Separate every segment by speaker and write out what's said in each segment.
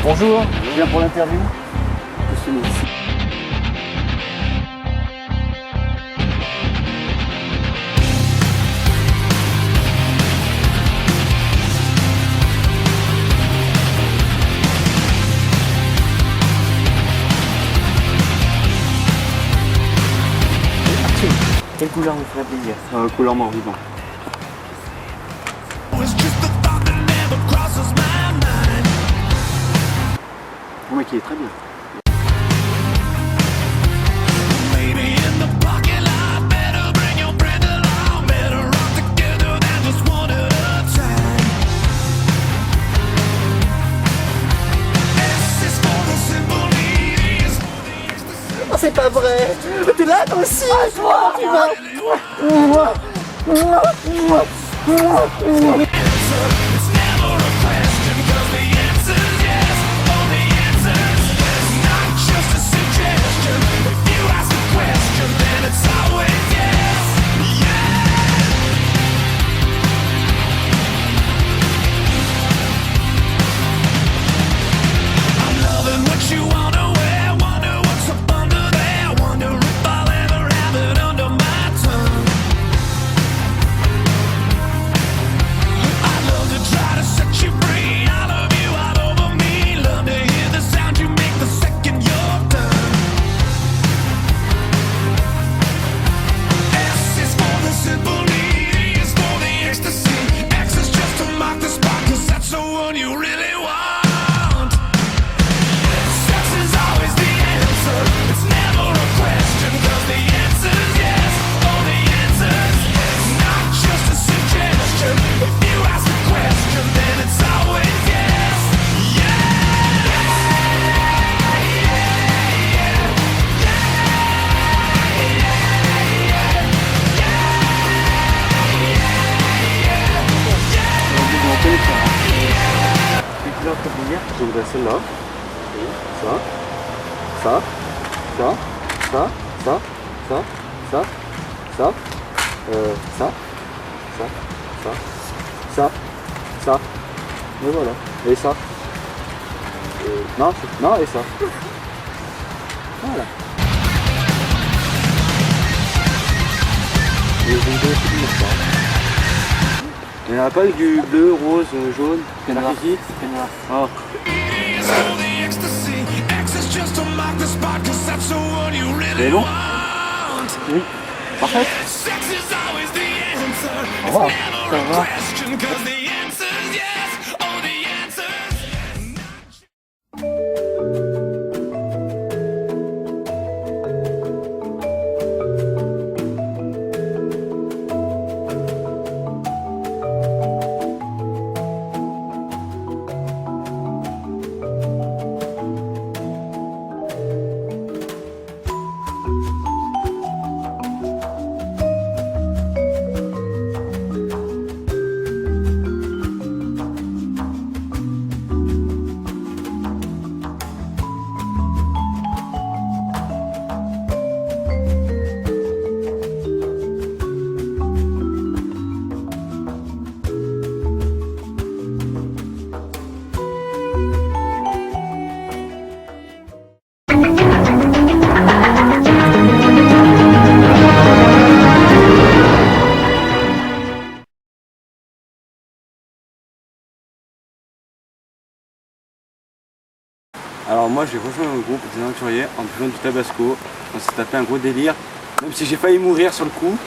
Speaker 1: Bonjour, je viens pour l'interview. Quelle couleur vous ferait plaisir?
Speaker 2: Couleur mort vivant. Bon mec, il est très bien.
Speaker 1: Oh, c'est pas vrai! T'es là toi aussi! Toi, tu vas!
Speaker 2: Je voudrais celle-là. Ça. Ça. Ça. Ça. Ça. Ça. Ça. Ça. Ça. Ça. Ça. Ça. Ça. Et voilà. Et ça. Non, non, et ça. Voilà. Et je vous donne tout le ça. Il n'y en a pas avec du bleu, rose, jaune,
Speaker 1: Noir.
Speaker 2: ici. Oh. C'est long?
Speaker 1: Oui, parfait. Au revoir. Au revoir.
Speaker 2: Alors moi j'ai rejoint un groupe des aventuriers en buvant du tabasco. On s'est tapé un gros délire, même si j'ai failli mourir sur le coup.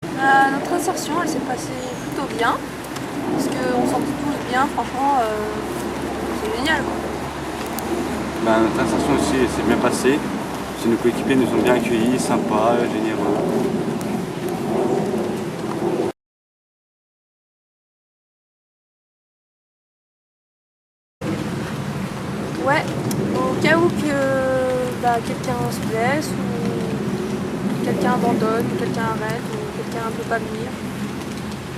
Speaker 3: Notre insertion elle s'est passée plutôt bien, parce qu'on sentait tous bien, franchement c'est génial quoi.
Speaker 2: Notre insertion aussi s'est bien passée. Nos coéquipiers nous ont bien accueillis, sympas, généreux.
Speaker 3: Ouais, au cas où que quelqu'un se blesse ou quelqu'un abandonne, ou quelqu'un arrête, ou quelqu'un ne peut pas venir.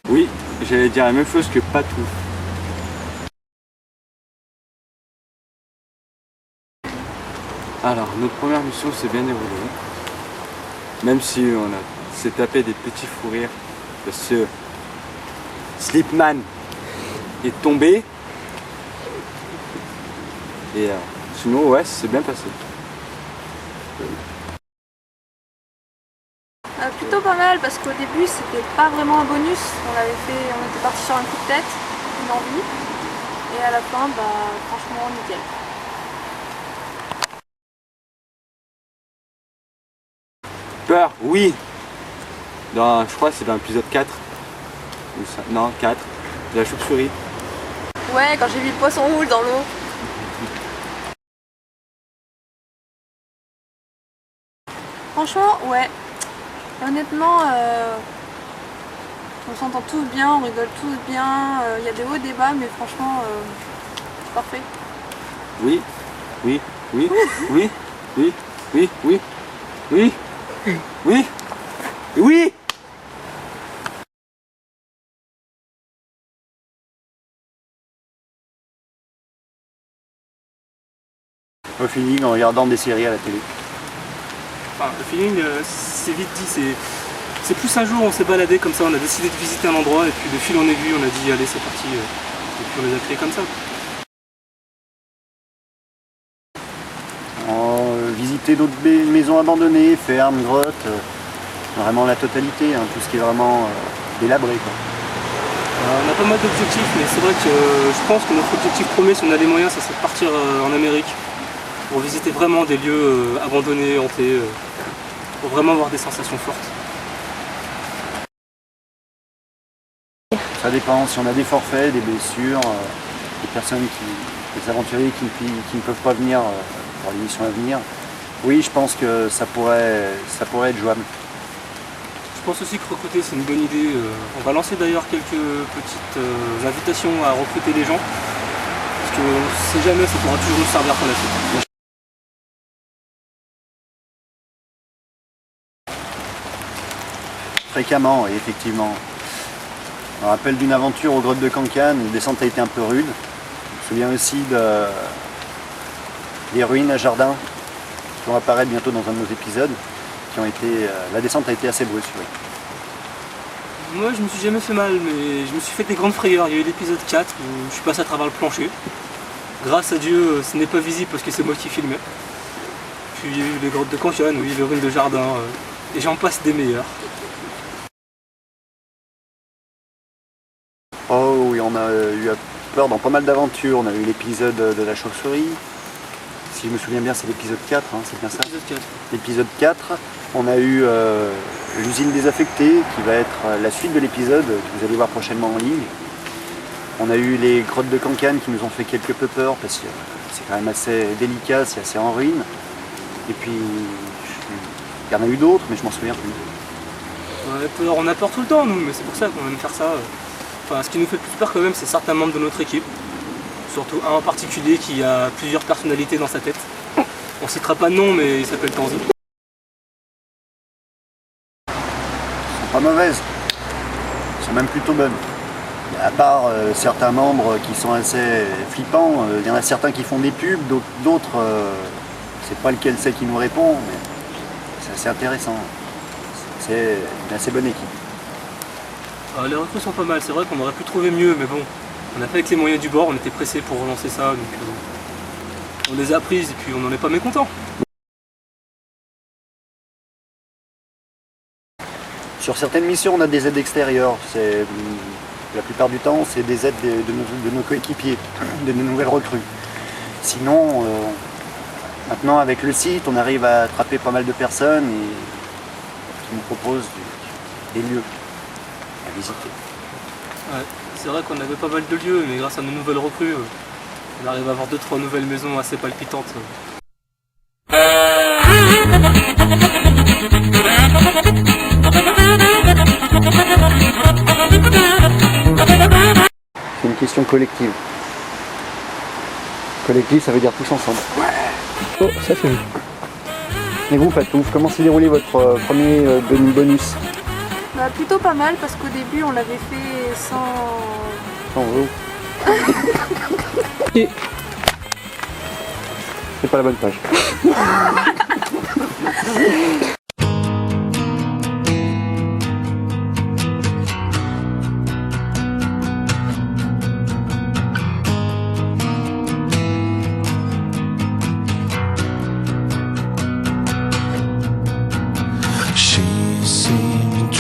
Speaker 2: Oui, j'allais dire la même chose que pas tout. Alors, notre première mission s'est bien déroulée. Même si on s'est tapé des petits fous rires, parce que Slipman est tombé. Et sinon, ouais, c'est bien passé.
Speaker 3: Plutôt pas mal parce qu'au début c'était pas vraiment un bonus, on était parti sur un coup de tête, une envie, et à la fin, bah franchement nickel.
Speaker 2: Peur, oui. Je crois que c'est dans l'épisode 4. Non, 4. De la chauve-souris.
Speaker 3: Ouais, quand j'ai vu le poisson rouge dans l'eau. Franchement, ouais. Honnêtement, on s'entend tous bien, on rigole tous bien. Il y a des hauts débats, mais franchement, c'est parfait.
Speaker 2: Oui, oui, oui, oui, oui, oui, oui, oui, oui, oui.
Speaker 1: Au feeling en regardant des séries à la télé.
Speaker 4: Enfin, le feeling, c'est vite dit, c'est plus un jour on s'est baladé comme ça, on a décidé de visiter un endroit et puis de fil en aiguille on a dit allez c'est parti, et puis on les a créés comme ça.
Speaker 1: Visiter d'autres maisons abandonnées, fermes, grottes, vraiment la totalité, hein, tout ce qui est vraiment délabré, quoi.
Speaker 4: On a pas mal d'objectifs, mais c'est vrai que je pense que notre objectif premier, si on a les moyens, ça serait de partir en Amérique pour visiter vraiment des lieux abandonnés, hantés, pour vraiment avoir des sensations fortes.
Speaker 1: Ça dépend, si on a des forfaits, des blessures, des personnes des aventuriers qui ne peuvent pas venir pour l'émission à venir, oui, je pense que ça pourrait être jouable.
Speaker 4: Je pense aussi que recruter c'est une bonne idée. On va lancer d'ailleurs quelques petites invitations à recruter des gens. Parce qu'on ne sait jamais, ça pourra toujours nous servir pour la suite.
Speaker 1: Fréquemment, oui, effectivement. On me rappelle d'une aventure aux grottes de Cancan, la descente a été un peu rude. Je me souviens aussi des ruines à Jardin qui vont apparaître bientôt dans un de nos épisodes. La descente a été assez brusque. Oui.
Speaker 4: Moi je me suis jamais fait mal, mais je me suis fait des grandes frayeurs. Il y a eu l'épisode 4 où je suis passé à travers le plancher. Grâce à Dieu, ce n'est pas visible parce que c'est moi qui filmais. Puis il y a eu les grottes de Cancan, oui, les ruines de Jardin, et j'en passe des meilleurs.
Speaker 1: Oh oui, on a eu peur dans pas mal d'aventures. On a eu l'épisode de la chauve-souris. Si je me souviens bien, c'est l'épisode 4, hein, c'est bien ça? L'épisode 4. On a eu l'usine désaffectée, qui va être la suite de l'épisode que vous allez voir prochainement en ligne. On a eu les grottes de Cancan qui nous ont fait quelque peu peur, parce que c'est quand même assez délicat, c'est assez en ruine. Et puis, il y en a eu d'autres, mais je m'en souviens plus.
Speaker 4: On a peur tout le temps, nous, mais c'est pour ça qu'on aime faire ça. Enfin, ce qui nous fait le plus peur quand même, c'est certains membres de notre équipe. Surtout un en particulier qui a plusieurs personnalités dans sa tête. On citera pas de nom, mais il s'appelle Tanzi.
Speaker 1: Elles sont pas mauvaises. Elles sont même plutôt bonnes. À part certains membres qui sont assez flippants, il y en a certains qui font des pubs, d'autres, c'est pas lequel c'est qui nous répond, mais c'est assez intéressant. C'est une assez bonne équipe.
Speaker 4: Les recrues sont pas mal, c'est vrai qu'on aurait pu trouver mieux, mais bon, on a fait avec les moyens du bord, on était pressés pour relancer ça, donc on les a prises et puis on n'en est pas mécontents.
Speaker 1: Sur certaines missions, on a des aides extérieures. La plupart du temps, c'est des aides de nos coéquipiers, de nos nouvelles recrues. Sinon, maintenant avec le site, on arrive à attraper pas mal de personnes qui nous proposent des lieux à visiter.
Speaker 4: Ouais, c'est vrai qu'on avait pas mal de lieux, mais grâce à nos nouvelles recrues, on arrive à avoir 2-3 nouvelles maisons assez palpitantes.
Speaker 1: C'est une question collective. Collective, ça veut dire tous ensemble. Oh, ça fait. Et vous, Patouf, comment s'est déroulé votre premier bonus?
Speaker 3: Bah, plutôt pas mal parce qu'au début on l'avait fait sans...
Speaker 1: Sans vous. Et... C'est pas la bonne page.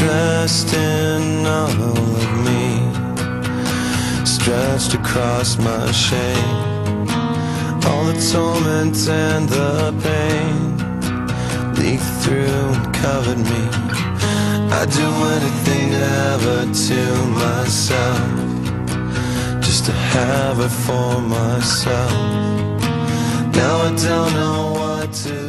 Speaker 5: dressed in all of me, stretched across my shame. All the torment and the pain leaked through and covered me. I'd do anything ever to myself, just to have it for myself. Now I don't know what to